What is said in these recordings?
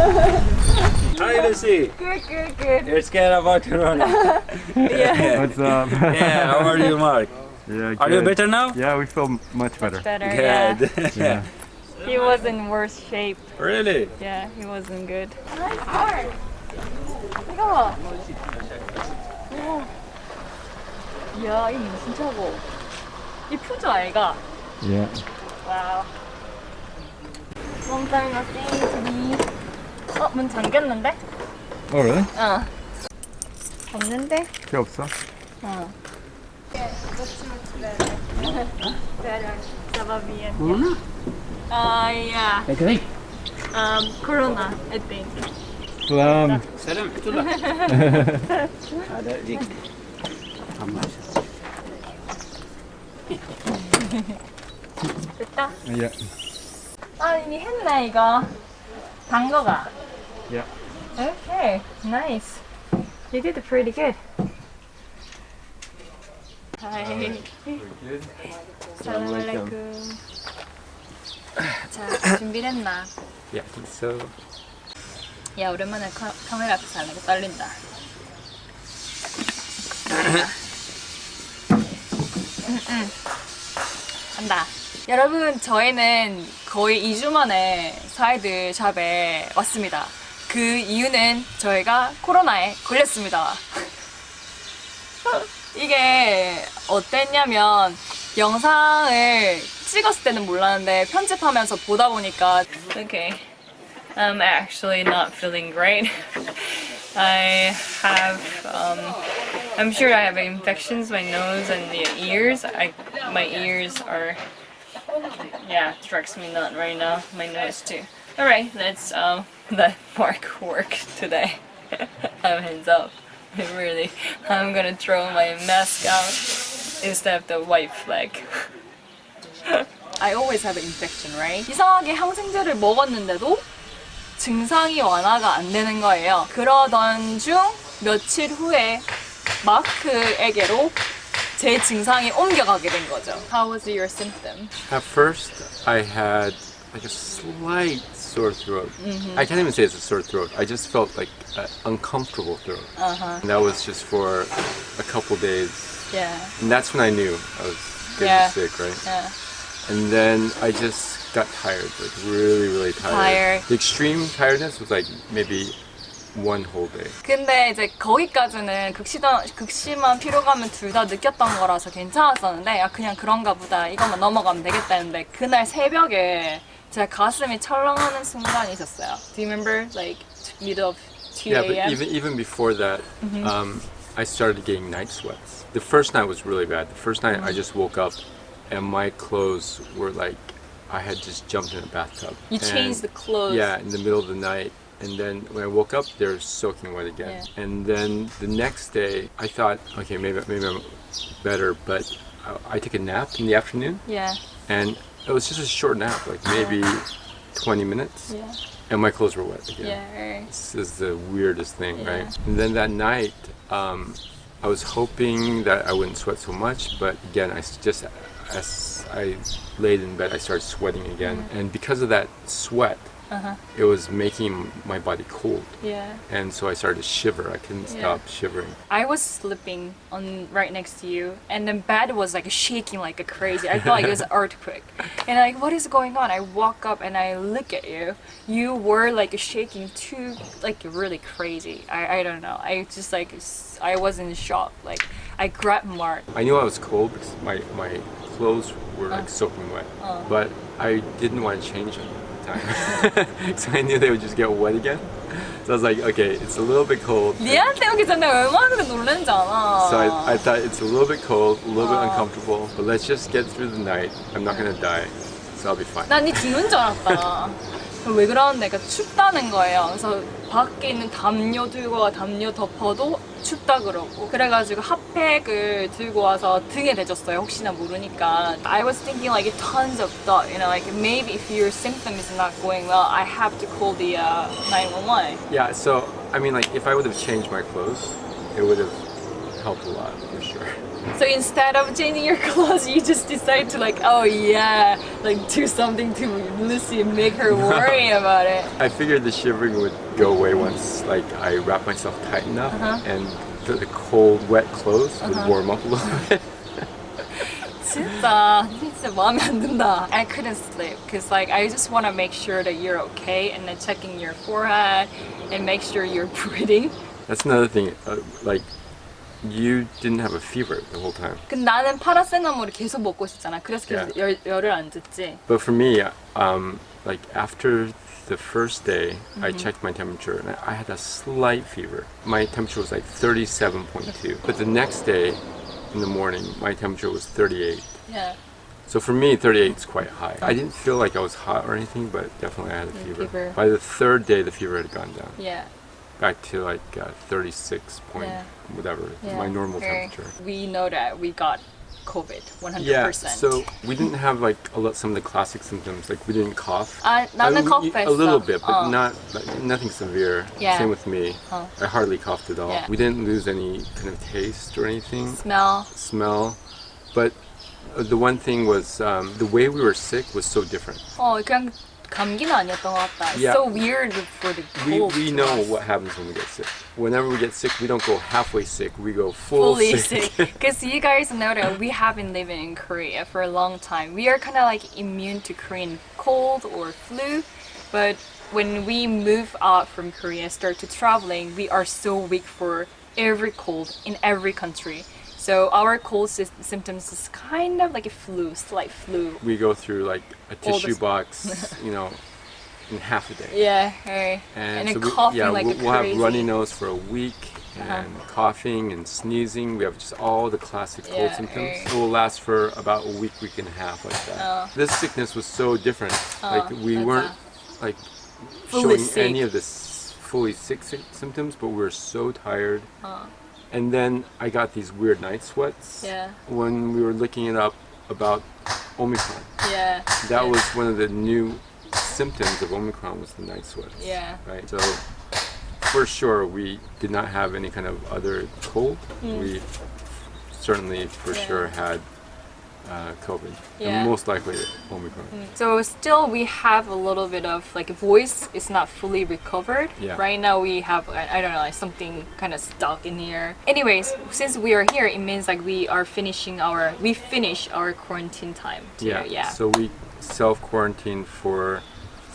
Hi Lucy. Good. You're scared about Corona. Yeah. What's up? Yeah, how are you, Mark? Yeah, Are you good. better now? Yeah, we feel much better. Better, yeah. Good. Yeah. He was in worse shape. Really? Yeah, he wasn't good. Nice art. 이거 봐. 오. 이야, 이 무슨 차고? 이쁘죠, 아이가? Yeah. 와우. Long time no see to me. 문 잠겼는데? Oh, really? 없는데? 필요 없어? Estaba bien. Corona? Yeah. Okay. Corona, I think. Salam. Selam. Fethullah. هذا ذيك. 됐다? Yeah. 이미 했네, 이거. 단 거가. Yeah. Okay, nice. You did pretty good. Hi. 살라말레이쿰. 자, 준비됐나? Yeah, I think so. 야, 오랜만에 카메라 앞에서 하려고 떨린다. 간다. 여러분, 저희는 거의 2주 만에 사이드 샵에 왔습니다. 그 이유는 저희가 코로나에 걸렸습니다. 이게 어땠냐면 영상을 찍었을 때는 몰랐는데 편집하면서 보다 보니까 Okay, I'm actually not feeling great. I have, I'm sure I have infections, my nose and the ears. My ears are, yeah, strikes me not right now. My nose too. Alright, let's let Mark work today. Hands up. Really, I'm gonna throw my mask out instead of the white flag. I always have an infection, right? 이상하게 항생제를 먹었는데도 증상이 완화가 안 되는 거예요. 그러던 중 며칠 후에 마크에게로 제 증상이 옮겨가게 된 거죠. How was your symptom? At first, I had like a slight sore throat. I can't even say it's a sore throat. I just felt like an uncomfortable throat. And that was just for a couple days. Yeah. And that's when I knew I was getting sick, right? Yeah. And then I just got tired, like really tired. The extreme tiredness was like maybe one whole day. 근데 이제 거기까지는 극심한 피로감을 둘 다 느꼈던 거라서 괜찮았었는데 그냥 그런가 보다 이것만 넘어가면 되겠다 했는데 그날 새벽에 제 가슴이 철렁하는 순간이 있었어요. Do you remember like middle of 2 a.m.? Yeah, but even before that, I started getting night sweats. The first night was really bad. The first night I just woke up and my clothes were like I had just jumped in a bathtub. You changed the clothes. Yeah, in the middle of the night. And then when I woke up, they're soaking wet again. Yeah. And then the next day, I thought, okay, maybe I'm better. But I took a nap in the afternoon. Yeah. And it was just a short nap, like maybe 20 minutes. Yeah. And my clothes were wet again. Yeah, right. This is the weirdest thing, right? And then that night, I was hoping that I wouldn't sweat so much, but again, as I laid in bed, I started sweating again. And because of that sweat, it was making my body cold. Yeah. And so I started to shiver. I couldn't stop shivering. I was sleeping right next to you, and the bed was like shaking like a crazy. I felt like it was an earthquake. And like, what is going on? I walk up and I look at you. You were like shaking too, like really crazy. I don't know. I just like, I was in shock. Like, I grabbed Mark. I knew I was cold because my clothes were like soaking wet, but I didn't want to change them. So I knew they would just get wet again. So I was like, okay, it's a little bit cold. 니한테 오기 전에 얼마나 그래 놀란지 알아. So I thought it's a little bit cold, a little bit uncomfortable, but let's just get through the night. I'm not gonna die, so I'll be fine. 난 니 죽는 줄 알았다. 왜 그러는데? 그러니까 춥다는 거예요. 그래서 밖에 있는 담요 들고 와, 담요 덮어도 춥다 그러고 그래가지고 핫팩을 들고 와서 등에 대줬어요. 혹시나 모르니까. I was thinking like tons of thought, you know, like maybe if your symptom is not going well, I have to call the 911. Yeah, so I mean, like if I would have changed my clothes, it would have helped a lot for sure. So instead of changing your clothes, you just decide to like, oh yeah, like do something to Lucy and make her worry about it. I figured the shivering would go away once like I wrap myself tight enough and the cold, wet clothes would warm up a little bit. 진짜 마음에 안 든다. I couldn't sleep because like I just want to make sure that you're okay and then checking your forehead and make sure you're breathing. That's another thing. Like you didn't have a fever the whole time. 근데 나는 파라세타몰을 계속 먹고 있었잖아. 그래서 계속 열을 안 줬지. But for me, like after the first day, I checked my temperature and I had a slight fever. My temperature was like 37.2. But the next day, in the morning, my temperature was 38. Yeah. So for me, 38 is quite high. I didn't feel like I was hot or anything, but definitely I had a fever. By the third day, the fever had gone down. Yeah. Back to like 36 point whatever, my normal temperature. We know that we got COVID 100%. Yeah, so we didn't have like some of the classic symptoms. Like we didn't cough. 나는 cough A little bit, but not nothing severe. Yeah. Same with me. I hardly coughed at all. Yeah. We didn't lose any kind of taste or anything. Smell. But the one thing was the way we were sick was so different. 그냥 감기는 아니었던 것 같다. It's Yeah. so weird for the cold. We know what happens when we get sick. Whenever we get sick, we don't go halfway sick. We go fully sick. Because you guys know that we have been living in Korea for a long time. We are kind of like immune to Korean cold or flu, but when we move out from Korea, start to traveling, we are so weak for every cold in every country. So our cold symptoms is kind of like a flu, slight flu. We go through like a tissue box, you know, in half a day. Yeah, right. And so then coughing like a we'll crazy. have runny nose for a week and coughing and sneezing. We have just all the classic cold symptoms. Right. It will last for about a week and a half like that. This sickness was so different. Like we weren't like fully showing sick. any of this fully sick symptoms, but we were so tired. And then I got these weird night sweats when we were looking it up about Omicron. Yeah. That was one of the new symptoms of Omicron was the night sweats. Yeah. Right. So for sure we did not have any kind of other cold. We certainly for sure had COVID. Yeah. And most likely Omicron. So still we have a little bit of like voice is not fully recovered. Yeah. Right now we have I don't know like something kind of stuck in here. Anyways, since we are here, it means like we finish our quarantine time too. Yeah. So we self-quarantined for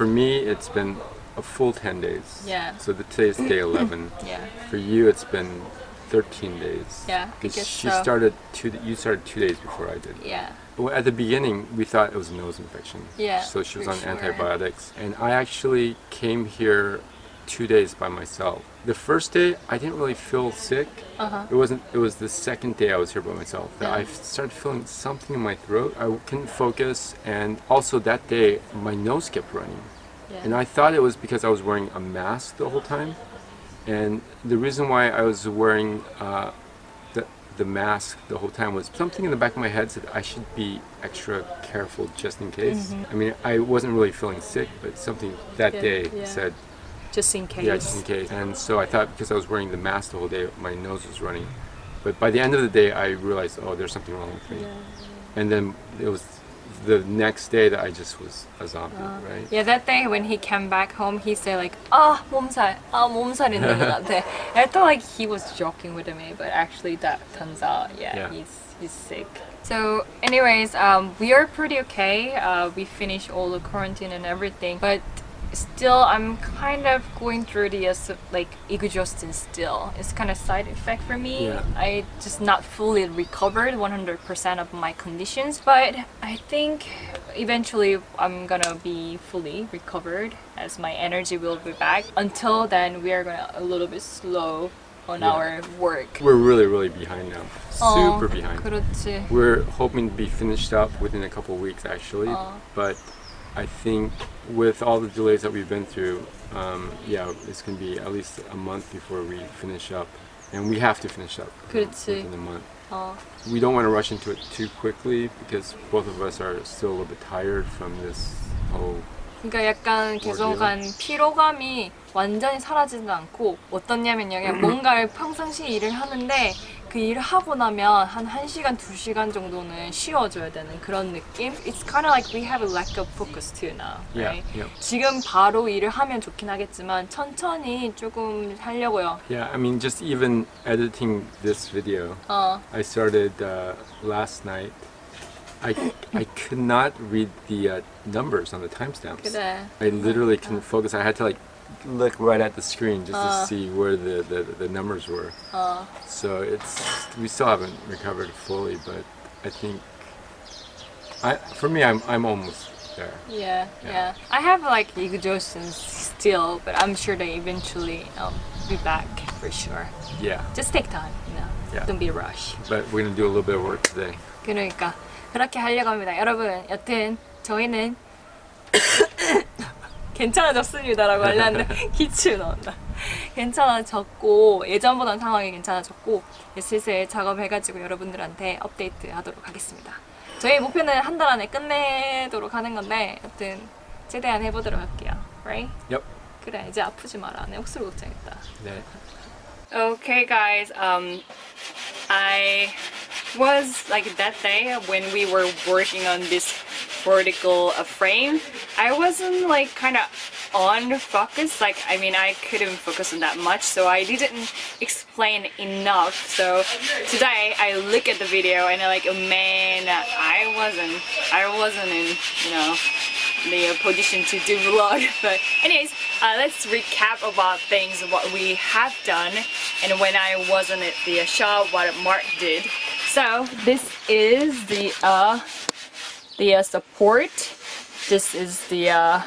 me it's been a full 10 days. Yeah. So today's day 11. Yeah. For you it's been 13 days. Yeah, I Because guess you so. started 2 days before I did. Yeah. Well, at the beginning, we thought it was a nose infection. Yeah, So she was for on sure. antibiotics. And I actually came here 2 days by myself. The first day, I didn't really feel sick. It was the second day I was here by myself that I started feeling something in my throat. I couldn't focus. And also that day, my nose kept running. Yeah. And I thought it was because I was wearing a mask the whole time. And the reason why I was wearing the mask the whole time was something in the back of my head said I should be extra careful just in case. I mean, I wasn't really feeling sick, but something that day said, just in case. yeah, just in case. And so I thought because I was wearing the mask the whole day, my nose was running. But by the end of the day, I realized, oh, there's something wrong with me. And then it was the next day that I just was a zombie, right? Yeah, that day when he came back home, he said like, 몸살 있는 것 같아. I thought like he was joking with me, but actually that turns out, he's sick. So anyways, we are pretty okay. We finished all the quarantine and everything, but still I'm kind of going through the like exhaustion still. It's kind of side effect for me. Yeah. I just not fully recovered 100% of my conditions, but I think eventually I'm gonna be fully recovered as my energy will be back. Until then, we are gonna a little bit slow on our work. We're really behind now. Super behind. 그렇지. We're hoping to be finished up within a couple of weeks actually, but I think with all the delays that we've been through, it's going to be at least a month before we finish up. And we have to finish up 그렇지. within a month. We don't want to rush into it too quickly because both of us are still a little bit tired from this whole 그러니까 약간 계속한 피로감이 완전히 사라지는 않고 어떻냐면요, 그냥 뭔가를 평상시 일을 하는데 그 일을 하고 나면 한 1시간, 2시간 정도는 쉬어줘야 되는 그런 느낌? It's kind of like we have a lack of focus too now, right? Yeah. 지금 바로 일을 하면 좋긴 하겠지만 천천히 조금 하려고요. Yeah, I mean, just even editing this video, I started last night. I could not read the numbers on the timestamps. 그래. I literally couldn't focus. I had to like look right at the screen just to see where the numbers were. So we still haven't recovered fully, but I think for me I'm almost there. Yeah. I have like exhaustion still, but I'm sure they eventually be back for sure. Yeah, Just take time, you know. Yeah. Don't be a rush. but we're gonna do a little bit of work today. 그러니까 그렇게 하려고 합니다. 여러분, 여튼 저희는 괜찮아졌습니다라고 하려는데 기침 나온다. 괜찮아졌고 예전보다는 상황이 괜찮아졌고 슬슬 작업해가지고 여러분들한테 업데이트 하도록 하겠습니다. 저희 목표는 한 달 안에 끝내도록 하는 건데 여튼 최대한 해보도록 할게요. Right? Yep. 그래 이제 아프지 마라. 내 목소리 걱정했다. 네. Okay guys, I was like that day when we were working on this vertical frame, I wasn't like kind of on focus, like I mean I couldn't focus on that much, so I didn't explain enough. So today I look at the video and I'm like, oh man, I wasn't in, you know, the position to do vlog. But anyways, let's recap about things what we have done and when I wasn't at the shop, what Mark did. So this is the support. This is the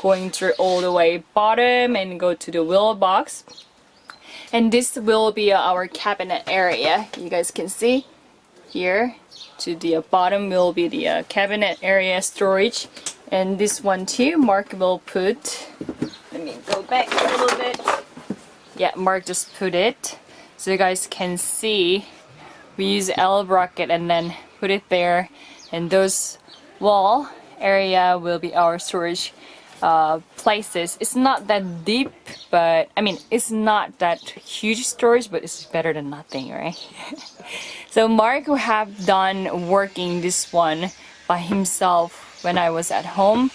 going through all the way bottom and go to the wheel box. And this will be our cabinet area. You guys can see here to the bottom will be the cabinet area storage. And this one too, Mark will put, let me go back a little bit. Yeah, Mark just put it. So you guys can see we use L bracket and then put it there. And those wall area will be our storage places. It's not that deep, but I mean it's not that huge storage, but it's better than nothing, right? So Mark have done working this one by himself when I was at home,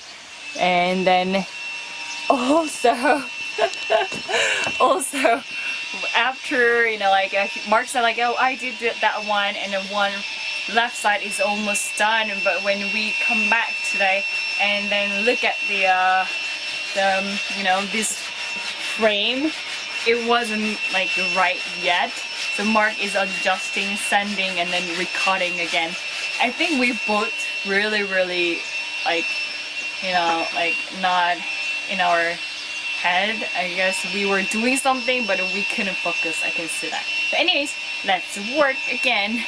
and then also after, you know, like Mark said like, oh, I did that one and then one left side is almost done, but when we come back today and then look at the you know, this frame, it wasn't like right yet. So Mark is adjusting, sanding, and then recutting again. I think we both really like, you know, like not in our head. I guess we were doing something but we couldn't focus. I can see that. But anyways, let's work again.